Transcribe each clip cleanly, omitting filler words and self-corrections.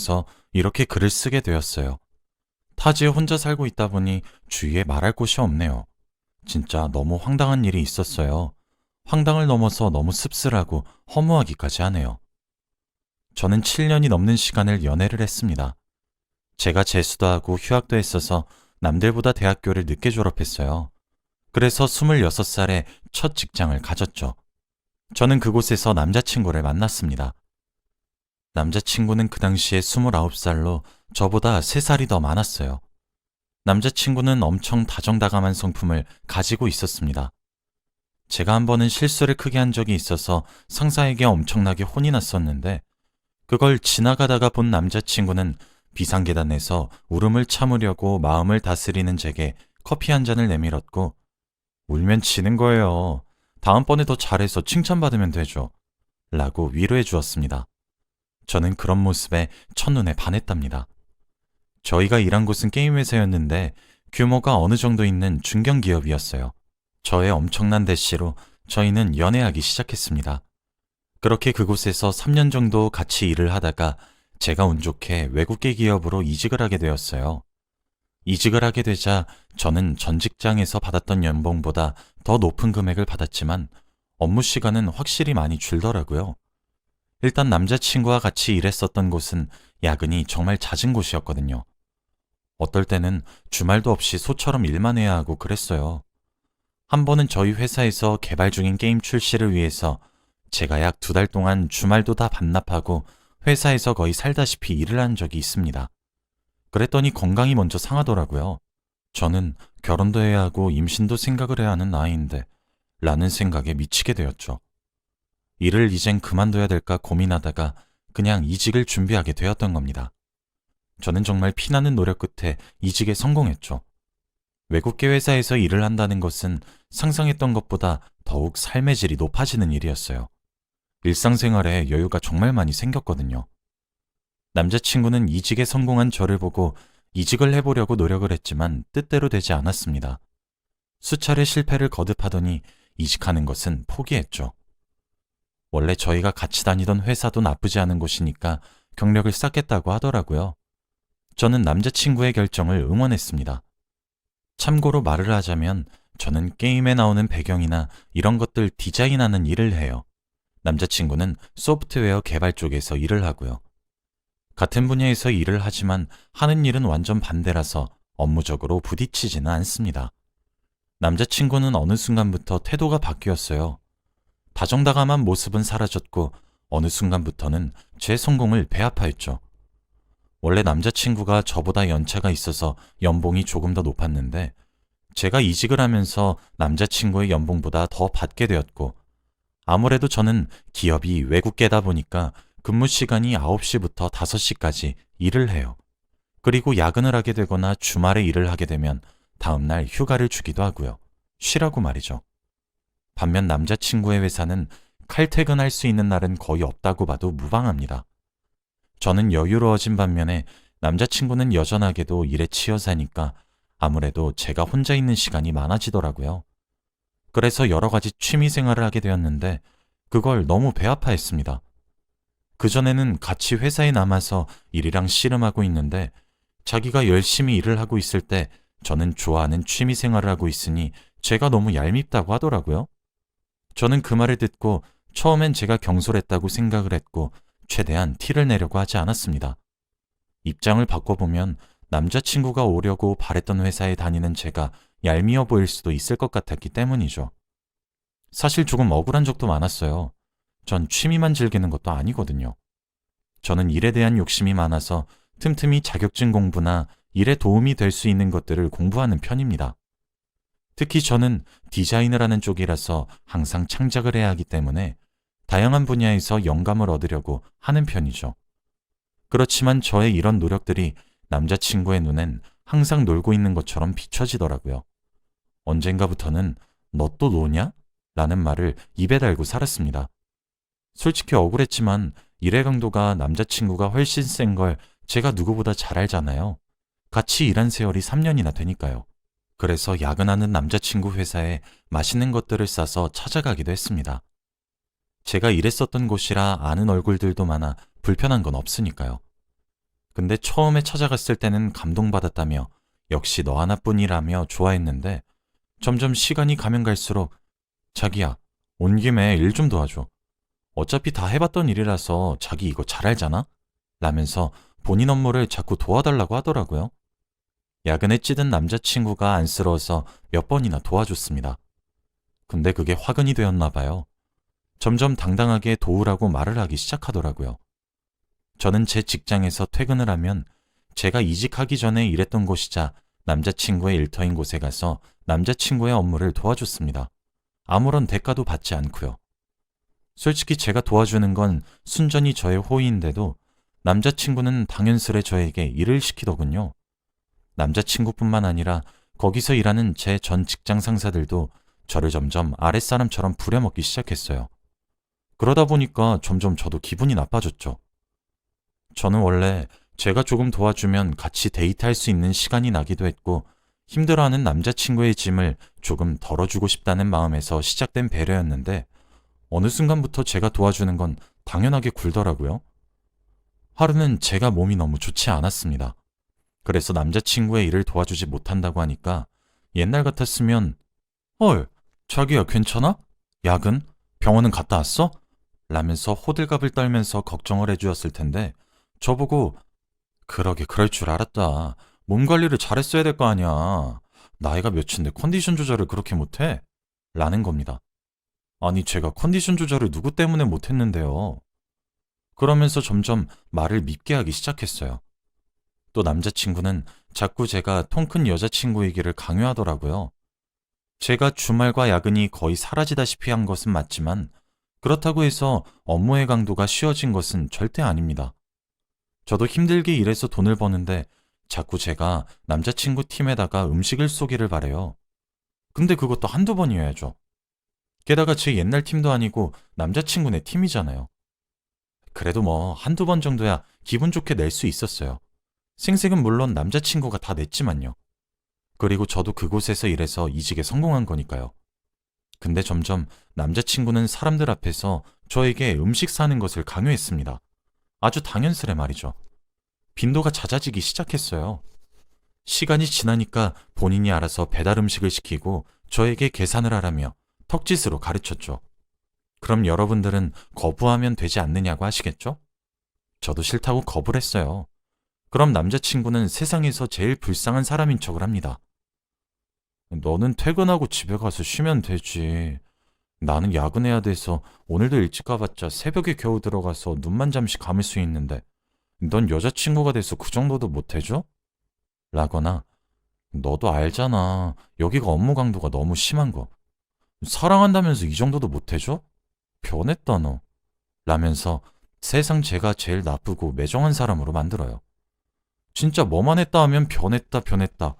그래서 이렇게 글을 쓰게 되었어요. 타지에 혼자 살고 있다 보니 주위에 말할 곳이 없네요. 진짜 너무 황당한 일이 있었어요. 황당을 넘어서 너무 씁쓸하고 허무하기까지 하네요. 저는 7년이 넘는 시간을 연애를 했습니다. 제가 재수도 하고 휴학도 했어서 남들보다 대학교를 늦게 졸업했어요. 그래서 26살에 첫 직장을 가졌죠. 저는 그곳에서 남자친구를 만났습니다. 남자친구는 그 당시에 29살로 저보다 3살이 더 많았어요. 남자친구는 엄청 다정다감한 성품을 가지고 있었습니다. 제가 한 번은 실수를 크게 한 적이 있어서 상사에게 엄청나게 혼이 났었는데 그걸 지나가다가 본 남자친구는 비상계단에서 울음을 참으려고 마음을 다스리는 제게 커피 한 잔을 내밀었고 울면 지는 거예요. 다음번에 더 잘해서 칭찬받으면 되죠. 라고 위로해 주었습니다. 저는 그런 모습에 첫눈에 반했답니다. 저희가 일한 곳은 게임 회사였는데 규모가 어느 정도 있는 중견기업이었어요. 저의 엄청난 대시로 저희는 연애하기 시작했습니다. 그렇게 그곳에서 3년 정도 같이 일을 하다가 제가 운 좋게 외국계 기업으로 이직을 하게 되었어요. 이직을 하게 되자 저는 전 직장에서 받았던 연봉보다 더 높은 금액을 받았지만 업무 시간은 확실히 많이 줄더라고요. 일단 남자친구와 같이 일했었던 곳은 야근이 정말 잦은 곳이었거든요. 어떨 때는 주말도 없이 소처럼 일만 해야 하고 그랬어요. 한 번은 저희 회사에서 개발 중인 게임 출시를 위해서 제가 약 2달 동안 주말도 다 반납하고 회사에서 거의 살다시피 일을 한 적이 있습니다. 그랬더니 건강이 먼저 상하더라고요. 저는 결혼도 해야 하고 임신도 생각을 해야 하는 나이인데 라는 생각에 미치게 되었죠. 일을 이젠 그만둬야 될까 고민하다가 그냥 이직을 준비하게 되었던 겁니다. 저는 정말 피나는 노력 끝에 이직에 성공했죠. 외국계 회사에서 일을 한다는 것은 상상했던 것보다 더욱 삶의 질이 높아지는 일이었어요. 일상생활에 여유가 정말 많이 생겼거든요. 남자친구는 이직에 성공한 저를 보고 이직을 해보려고 노력을 했지만 뜻대로 되지 않았습니다. 수차례 실패를 거듭하더니 이직하는 것은 포기했죠. 원래 저희가 같이 다니던 회사도 나쁘지 않은 곳이니까 경력을 쌓겠다고 하더라고요. 저는 남자친구의 결정을 응원했습니다. 참고로 말을 하자면 저는 게임에 나오는 배경이나 이런 것들 디자인하는 일을 해요. 남자친구는 소프트웨어 개발 쪽에서 일을 하고요. 같은 분야에서 일을 하지만 하는 일은 완전 반대라서 업무적으로 부딪히지는 않습니다. 남자친구는 어느 순간부터 태도가 바뀌었어요. 다정다감한 모습은 사라졌고 어느 순간부터는 제 성공을 배아파했죠. 원래 남자친구가 저보다 연차가 있어서 연봉이 조금 더 높았는데 제가 이직을 하면서 남자친구의 연봉보다 더 받게 되었고 아무래도 저는 기업이 외국계다 보니까 근무 시간이 9시부터 5시까지 일을 해요. 그리고 야근을 하게 되거나 주말에 일을 하게 되면 다음날 휴가를 주기도 하고요. 쉬라고 말이죠. 반면 남자친구의 회사는 칼퇴근할 수 있는 날은 거의 없다고 봐도 무방합니다. 저는 여유로워진 반면에 남자친구는 여전하게도 일에 치여 사니까 아무래도 제가 혼자 있는 시간이 많아지더라고요. 그래서 여러 가지 취미 생활을 하게 되었는데 그걸 너무 배아파했습니다. 그전에는 같이 회사에 남아서 일이랑 씨름하고 있는데 자기가 열심히 일을 하고 있을 때 저는 좋아하는 취미 생활을 하고 있으니 제가 너무 얄밉다고 하더라고요. 저는 그 말을 듣고 처음엔 제가 경솔했다고 생각을 했고 최대한 티를 내려고 하지 않았습니다. 입장을 바꿔보면 남자친구가 오려고 바랬던 회사에 다니는 제가 얄미워 보일 수도 있을 것 같았기 때문이죠. 사실 조금 억울한 적도 많았어요. 전 취미만 즐기는 것도 아니거든요. 저는 일에 대한 욕심이 많아서 틈틈이 자격증 공부나 일에 도움이 될 수 있는 것들을 공부하는 편입니다. 특히 저는 디자인을 하는 쪽이라서 항상 창작을 해야 하기 때문에 다양한 분야에서 영감을 얻으려고 하는 편이죠. 그렇지만 저의 이런 노력들이 남자친구의 눈엔 항상 놀고 있는 것처럼 비춰지더라고요. 언젠가부터는 너 또 노냐? 라는 말을 입에 달고 살았습니다. 솔직히 억울했지만 일의 강도가 남자친구가 훨씬 센 걸 제가 누구보다 잘 알잖아요. 같이 일한 세월이 3년이나 되니까요. 그래서 야근하는 남자친구 회사에 맛있는 것들을 싸서 찾아가기도 했습니다. 제가 일했었던 곳이라 아는 얼굴들도 많아 불편한 건 없으니까요. 근데 처음에 찾아갔을 때는 감동받았다며 역시 너 하나뿐이라며 좋아했는데 점점 시간이 가면 갈수록 자기야, 온 김에 일 좀 도와줘. 어차피 다 해봤던 일이라서 자기 이거 잘 알잖아? 라면서 본인 업무를 자꾸 도와달라고 하더라고요. 야근에 찌든 남자친구가 안쓰러워서 몇 번이나 도와줬습니다. 근데 그게 화근이 되었나 봐요. 점점 당당하게 도우라고 말을 하기 시작하더라고요. 저는 제 직장에서 퇴근을 하면 제가 이직하기 전에 일했던 곳이자 남자친구의 일터인 곳에 가서 남자친구의 업무를 도와줬습니다. 아무런 대가도 받지 않고요. 솔직히 제가 도와주는 건 순전히 저의 호의인데도 남자친구는 당연스레 저에게 일을 시키더군요. 남자친구뿐만 아니라 거기서 일하는 제 전 직장 상사들도 저를 점점 아랫사람처럼 부려먹기 시작했어요. 그러다 보니까 점점 저도 기분이 나빠졌죠. 저는 원래 제가 조금 도와주면 같이 데이트할 수 있는 시간이 나기도 했고 힘들어하는 남자친구의 짐을 조금 덜어주고 싶다는 마음에서 시작된 배려였는데 어느 순간부터 제가 도와주는 건 당연하게 굴더라고요. 하루는 제가 몸이 너무 좋지 않았습니다. 그래서 남자친구의 일을 도와주지 못한다고 하니까 옛날 같았으면 헐, 자기야 괜찮아? 야근? 병원은 갔다 왔어? 라면서 호들갑을 떨면서 걱정을 해주었을 텐데 저보고 그러게 그럴 줄 알았다. 몸 관리를 잘했어야 될 거 아니야. 나이가 몇인데 컨디션 조절을 그렇게 못해? 라는 겁니다. 아니 제가 컨디션 조절을 누구 때문에 못했는데요. 그러면서 점점 말을 밉게 하기 시작했어요. 또 남자친구는 자꾸 제가 통 큰 여자친구이기를 강요하더라고요. 제가 주말과 야근이 거의 사라지다시피 한 것은 맞지만 그렇다고 해서 업무의 강도가 쉬워진 것은 절대 아닙니다. 저도 힘들게 일해서 돈을 버는데 자꾸 제가 남자친구 팀에다가 음식을 쏘기를 바래요. 근데 그것도 한두 번이어야죠. 게다가 제 옛날 팀도 아니고 남자친구네 팀이잖아요. 그래도 뭐 한두 번 정도야 기분 좋게 낼 수 있었어요. 생색은 물론 남자친구가 다 냈지만요. 그리고 저도 그곳에서 일해서 이직에 성공한 거니까요. 근데 점점 남자친구는 사람들 앞에서 저에게 음식 사는 것을 강요했습니다. 아주 당연스레 말이죠. 빈도가 잦아지기 시작했어요. 시간이 지나니까 본인이 알아서 배달 음식을 시키고 저에게 계산을 하라며 턱짓으로 가르쳤죠. 그럼 여러분들은 거부하면 되지 않느냐고 하시겠죠? 저도 싫다고 거부를 했어요. 그럼 남자친구는 세상에서 제일 불쌍한 사람인 척을 합니다. 너는 퇴근하고 집에 가서 쉬면 되지. 나는 야근해야 돼서 오늘도 일찍 가봤자 새벽에 겨우 들어가서 눈만 잠시 감을 수 있는데 넌 여자친구가 돼서 그 정도도 못해줘? 라거나 너도 알잖아. 여기가 업무 강도가 너무 심한 거. 사랑한다면서 이 정도도 못해줘? 변했다 너. 라면서 세상 제가 제일 나쁘고 매정한 사람으로 만들어요. 진짜 뭐만 했다 하면 변했다.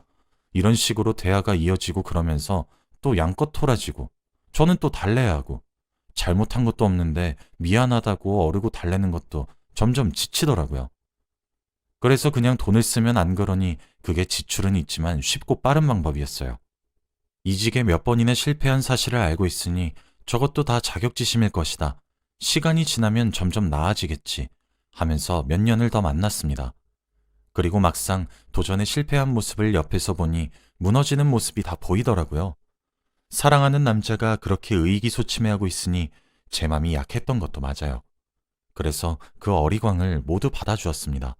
이런 식으로 대화가 이어지고 그러면서 또 양껏 토라지고 저는 또 달래야 하고 잘못한 것도 없는데 미안하다고 어르고 달래는 것도 점점 지치더라고요. 그래서 그냥 돈을 쓰면 안 그러니 그게 지출은 있지만 쉽고 빠른 방법이었어요. 이직에 몇 번이나 실패한 사실을 알고 있으니 저것도 다 자격지심일 것이다. 시간이 지나면 점점 나아지겠지 하면서 몇 년을 더 만났습니다. 그리고 막상 도전에 실패한 모습을 옆에서 보니 무너지는 모습이 다 보이더라고요. 사랑하는 남자가 그렇게 의기소침해하고 있으니 제 맘이 약했던 것도 맞아요. 그래서 그 어리광을 모두 받아주었습니다.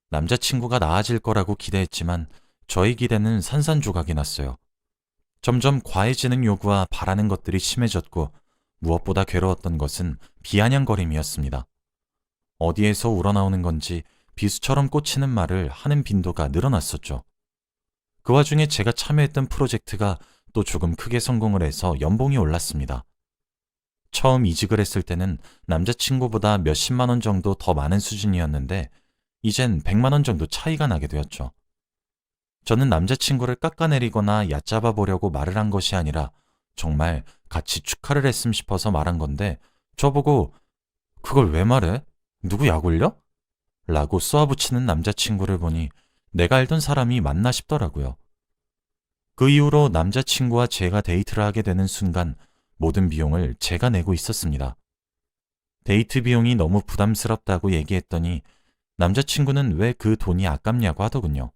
남자친구가 나아질 거라고 기대했지만 저의 기대는 산산조각이 났어요. 점점 과해지는 요구와 바라는 것들이 심해졌고 무엇보다 괴로웠던 것은 비아냥거림이었습니다. 어디에서 우러나오는 건지 비수처럼 꽂히는 말을 하는 빈도가 늘어났었죠. 그 와중에 제가 참여했던 프로젝트가 또 조금 크게 성공을 해서 연봉이 올랐습니다. 처음 이직을 했을 때는 남자친구보다 몇십만 원 정도 더 많은 수준이었는데 이젠 100만 원 정도 차이가 나게 되었죠. 저는 남자친구를 깎아내리거나 얕잡아 보려고 말을 한 것이 아니라 정말 같이 축하를 했음 싶어서 말한 건데 저보고 그걸 왜 말해? 누구 약 올려? 라고 쏘아붙이는 남자친구를 보니 내가 알던 사람이 맞나 싶더라고요. 그 이후로 남자친구와 제가 데이트를 하게 되는 순간 모든 비용을 제가 내고 있었습니다. 데이트 비용이 너무 부담스럽다고 얘기했더니 남자친구는 왜 그 돈이 아깝냐고 하더군요.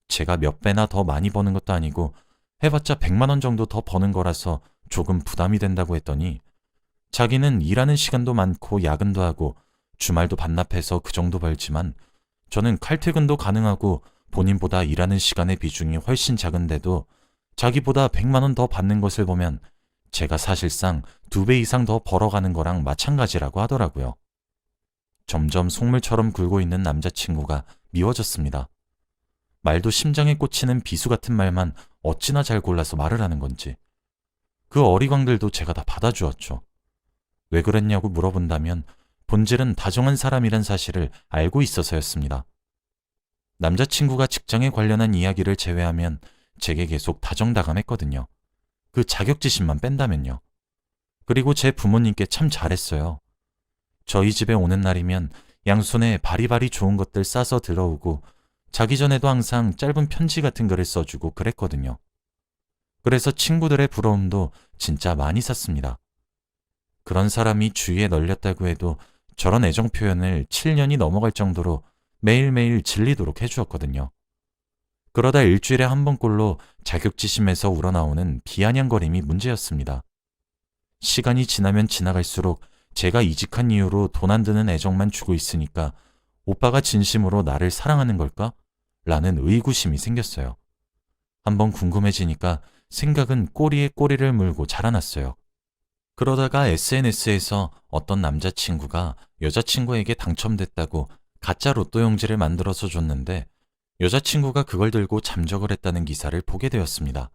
제가 몇 배나 더 많이 버는 것도 아니고 해봤자 100만 원 정도 더 버는 거라서 조금 부담이 된다고 했더니 자기는 일하는 시간도 많고 야근도 하고 주말도 반납해서 그 정도 벌지만 저는 칼퇴근도 가능하고 본인보다 일하는 시간의 비중이 훨씬 작은데도 자기보다 100만 원 더 받는 것을 보면 제가 사실상 2배 이상 더 벌어가는 거랑 마찬가지라고 하더라고요. 점점 속물처럼 굴고 있는 남자친구가 미워졌습니다. 말도 심장에 꽂히는 비수 같은 말만 어찌나 잘 골라서 말을 하는 건지. 그 어리광들도 제가 다 받아주었죠. 왜 그랬냐고 물어본다면 본질은 다정한 사람이란 사실을 알고 있어서였습니다. 남자친구가 직장에 관련한 이야기를 제외하면 제게 계속 다정다감했거든요. 그 자격지심만 뺀다면요. 그리고 제 부모님께 참 잘했어요. 저희 집에 오는 날이면 양손에 바리바리 좋은 것들 싸서 들어오고 자기 전에도 항상 짧은 편지 같은 거를 써주고 그랬거든요. 그래서 친구들의 부러움도 진짜 많이 샀습니다. 그런 사람이 주위에 널렸다고 해도 저런 애정 표현을 7년이 넘어갈 정도로 매일매일 질리도록 해주었거든요. 그러다 일주일에 한 번꼴로 자격지심에서 우러나오는 비아냥거림이 문제였습니다. 시간이 지나면 지나갈수록 제가 이직한 이후로 돈 안 드는 애정만 주고 있으니까 오빠가 진심으로 나를 사랑하는 걸까? 라는 의구심이 생겼어요. 한번 궁금해지니까 생각은 꼬리에 꼬리를 물고 자라났어요. 그러다가 SNS에서 어떤 남자친구가 여자친구에게 당첨됐다고 가짜 로또 용지를 만들어서 줬는데 여자친구가 그걸 들고 잠적을 했다는 기사를 보게 되었습니다.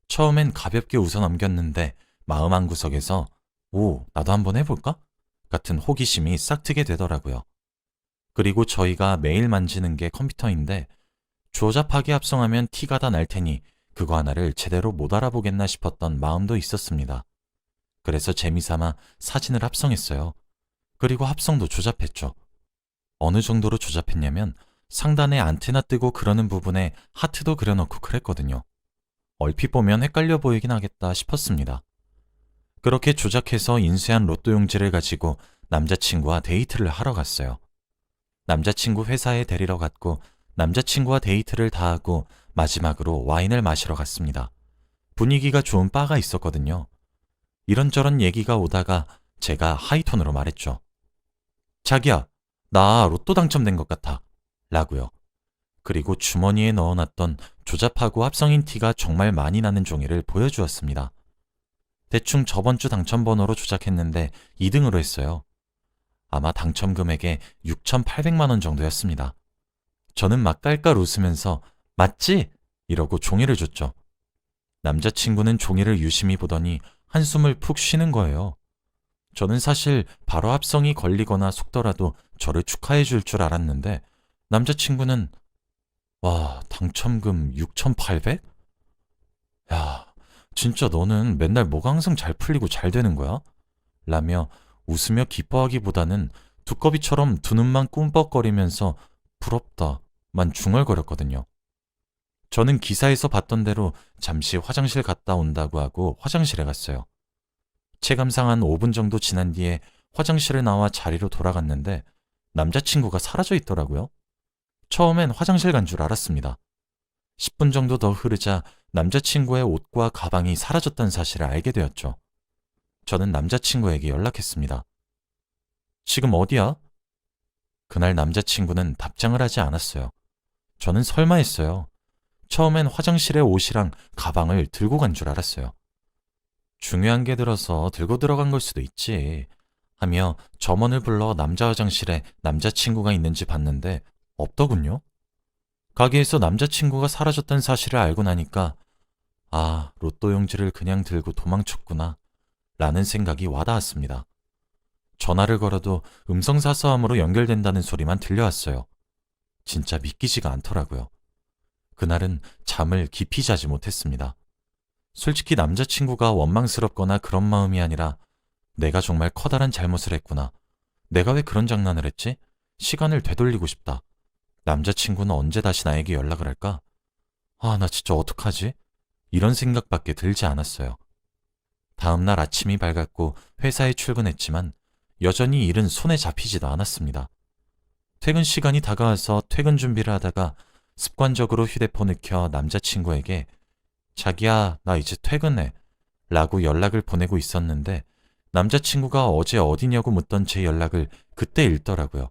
처음엔 가볍게 웃어 넘겼는데 마음 한구석에서 오, 나도 한번 해볼까? 같은 호기심이 싹 트게 되더라고요. 그리고 저희가 매일 만지는 게 컴퓨터인데 조잡하게 합성하면 티가 다 날 테니 그거 하나를 제대로 못 알아보겠나 싶었던 마음도 있었습니다. 그래서 재미삼아 사진을 합성했어요. 그리고 합성도 조잡했죠. 어느 정도로 조잡했냐면 상단에 안테나 뜨고 그러는 부분에 하트도 그려놓고 그랬거든요. 얼핏 보면 헷갈려 보이긴 하겠다 싶었습니다. 그렇게 조작해서 인쇄한 로또 용지를 가지고 남자친구와 데이트를 하러 갔어요. 남자친구 회사에 데리러 갔고 남자친구와 데이트를 다 하고 마지막으로 와인을 마시러 갔습니다. 분위기가 좋은 바가 있었거든요. 이런저런 얘기가 오다가 제가 하이톤으로 말했죠. 자기야, 나 로또 당첨된 것 같아. 라고요. 그리고 주머니에 넣어놨던 조잡하고 합성인 티가 정말 많이 나는 종이를 보여주었습니다. 대충 저번 주 당첨번호로 조작했는데 2등으로 했어요. 아마 당첨 금액의 6,800만 원 정도였습니다. 저는 막 깔깔 웃으면서 맞지? 이러고 종이를 줬죠. 남자친구는 종이를 유심히 보더니 한숨을 푹 쉬는 거예요. 저는 사실 바로 합성이 걸리거나 속더라도 저를 축하해 줄 줄 알았는데 남자친구는 와, 당첨금 6,800? 야, 진짜 너는 맨날 뭐가 항상 잘 풀리고 잘 되는 거야? 라며 웃으며 기뻐하기보다는 두꺼비처럼 두 눈만 꿈뻑거리면서 부럽다만 중얼거렸거든요. 저는 기사에서 봤던 대로 잠시 화장실 갔다 온다고 하고 화장실에 갔어요. 체감상 한 5분 정도 지난 뒤에 화장실을 나와 자리로 돌아갔는데 남자친구가 사라져 있더라고요. 처음엔 화장실 간 줄 알았습니다. 10분 정도 더 흐르자 남자친구의 옷과 가방이 사라졌다는 사실을 알게 되었죠. 저는 남자친구에게 연락했습니다. 지금 어디야? 그날 남자친구는 답장을 하지 않았어요. 저는 설마 했어요. 처음엔 화장실에 옷이랑 가방을 들고 간 줄 알았어요. 중요한 게 들어서 들고 들어간 걸 수도 있지 하며 점원을 불러 남자 화장실에 남자친구가 있는지 봤는데 없더군요. 가게에서 남자친구가 사라졌다는 사실을 알고 나니까 아, 로또 용지를 그냥 들고 도망쳤구나 라는 생각이 와닿았습니다. 전화를 걸어도 음성사서함으로 연결된다는 소리만 들려왔어요. 진짜 믿기지가 않더라고요. 그날은 잠을 깊이 자지 못했습니다. 솔직히 남자친구가 원망스럽거나 그런 마음이 아니라 내가 정말 커다란 잘못을 했구나. 내가 왜 그런 장난을 했지? 시간을 되돌리고 싶다. 남자친구는 언제 다시 나에게 연락을 할까? 아, 나 진짜 어떡하지? 이런 생각밖에 들지 않았어요. 다음날 아침이 밝았고 회사에 출근했지만 여전히 일은 손에 잡히지도 않았습니다. 퇴근 시간이 다가와서 퇴근 준비를 하다가 습관적으로 휴대폰을 켜 남자친구에게 자기야, 나 이제 퇴근해 라고 연락을 보내고 있었는데 남자친구가 어제 어디냐고 묻던 제 연락을 그때 읽더라고요.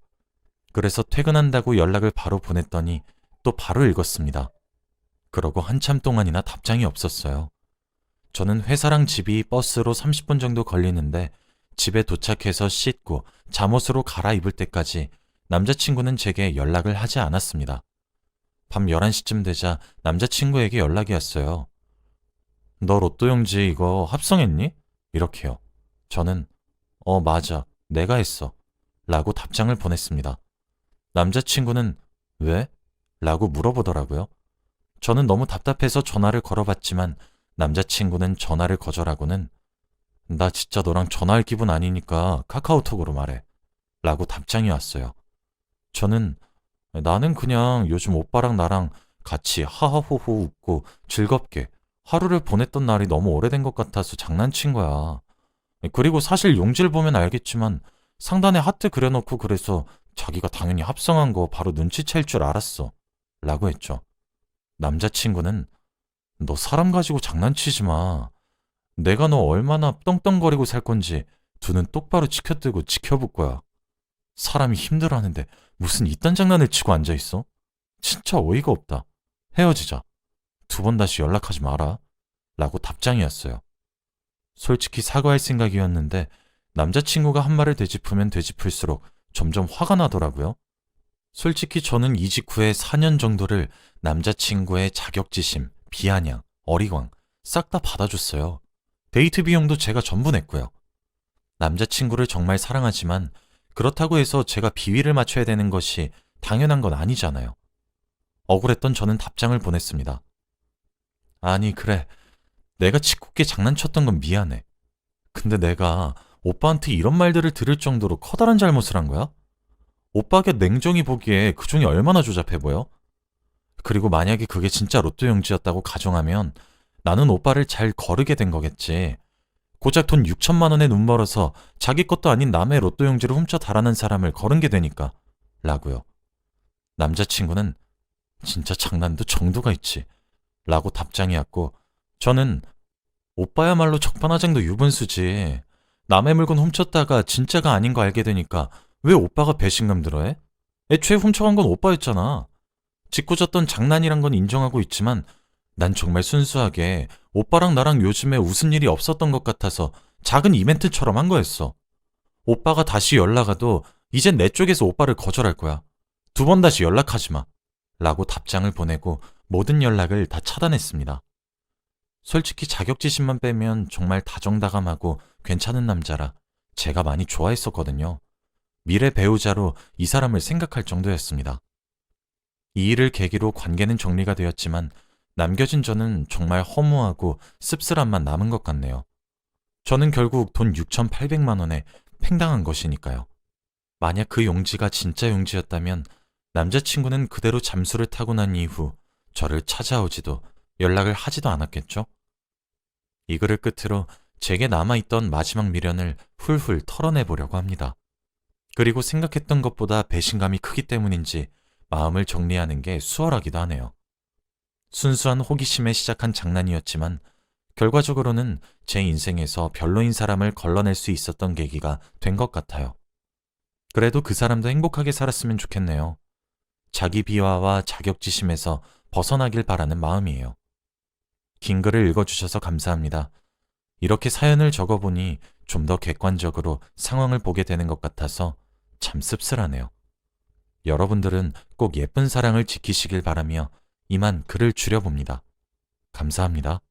그래서 퇴근한다고 연락을 바로 보냈더니 또 바로 읽었습니다. 그러고 한참 동안이나 답장이 없었어요. 저는 회사랑 집이 버스로 30분 정도 걸리는데 집에 도착해서 씻고 잠옷으로 갈아입을 때까지 남자친구는 제게 연락을 하지 않았습니다. 밤 11시쯤 되자 남자친구에게 연락이 왔어요. 너 로또 용지 이거 합성했니? 이렇게요. 저는 맞아. 내가 했어. 라고 답장을 보냈습니다. 남자친구는 왜? 라고 물어보더라고요. 저는 너무 답답해서 전화를 걸어봤지만 남자친구는 전화를 거절하고는 나 진짜 너랑 전화할 기분 아니니까 카카오톡으로 말해. 라고 답장이 왔어요. 저는 나는 그냥 요즘 오빠랑 나랑 같이 하하호호 웃고 즐겁게 하루를 보냈던 날이 너무 오래된 것 같아서 장난친 거야. 그리고 사실 용지를 보면 알겠지만 상단에 하트 그려놓고 그래서 자기가 당연히 합성한 거 바로 눈치챌 줄 알았어. 라고 했죠. 남자친구는 너 사람 가지고 장난치지 마. 내가 너 얼마나 떵떵거리고 살 건지 두 눈 똑바로 치켜뜨고 지켜볼 거야. 사람이 힘들어하는데 무슨 이딴 장난을 치고 앉아있어? 진짜 어이가 없다. 헤어지자. 2번 다시 연락하지 마라. 라고 답장이었어요. 솔직히 사과할 생각이었는데 남자친구가 한 말을 되짚으면 되짚을수록 점점 화가 나더라고요. 솔직히 저는 이직 후에 4년 정도를 남자친구의 자격지심, 비아냥, 어리광 싹 다 받아줬어요. 데이트 비용도 제가 전부 냈고요. 남자친구를 정말 사랑하지만 그렇다고 해서 제가 비위를 맞춰야 되는 것이 당연한 건 아니잖아요. 억울했던 저는 답장을 보냈습니다. 아니 그래, 내가 짓궂게 장난쳤던 건 미안해. 근데 내가 오빠한테 이런 말들을 들을 정도로 커다란 잘못을 한 거야? 오빠가 냉정히 보기에 그 종이 얼마나 조잡해 보여? 그리고 만약에 그게 진짜 로또 용지였다고 가정하면 나는 오빠를 잘 거르게 된 거겠지. 고작 돈 6천만 원에 눈 멀어서 자기 것도 아닌 남의 로또 용지를 훔쳐 달아난 사람을 거른 게 되니까. 라고요. 남자친구는 진짜 장난도 정도가 있지. 라고 답장이 왔고 저는 오빠야말로 적반하장도 유분수지. 남의 물건 훔쳤다가 진짜가 아닌 거 알게 되니까 왜 오빠가 배신감 들어해? 애초에 훔쳐간 건 오빠였잖아. 짓궂었던 장난이란 건 인정하고 있지만 난 정말 순수하게 오빠랑 나랑 요즘에 웃은 일이 없었던 것 같아서 작은 이벤트처럼 한 거였어. 오빠가 다시 연락 와도 이젠 내 쪽에서 오빠를 거절할 거야. 2번 다시 연락하지 마. 라고 답장을 보내고 모든 연락을 다 차단했습니다. 솔직히 자격지심만 빼면 정말 다정다감하고 괜찮은 남자라 제가 많이 좋아했었거든요. 미래 배우자로 이 사람을 생각할 정도였습니다. 이 일을 계기로 관계는 정리가 되었지만 남겨진 저는 정말 허무하고 씁쓸함만 남은 것 같네요. 저는 결국 돈 6,800만 원에 팽당한 것이니까요. 만약 그 용지가 진짜 용지였다면 남자친구는 그대로 잠수를 타고 난 이후 저를 찾아오지도 연락을 하지도 않았겠죠? 이 글을 끝으로 제게 남아있던 마지막 미련을 훌훌 털어내보려고 합니다. 그리고 생각했던 것보다 배신감이 크기 때문인지 마음을 정리하는 게 수월하기도 하네요. 순수한 호기심에 시작한 장난이었지만 결과적으로는 제 인생에서 별로인 사람을 걸러낼 수 있었던 계기가 된 것 같아요. 그래도 그 사람도 행복하게 살았으면 좋겠네요. 자기 비하와 자격지심에서 벗어나길 바라는 마음이에요. 긴 글을 읽어주셔서 감사합니다. 이렇게 사연을 적어보니 좀 더 객관적으로 상황을 보게 되는 것 같아서 참 씁쓸하네요. 여러분들은 꼭 예쁜 사랑을 지키시길 바라며 이만 글을 줄여봅니다. 감사합니다.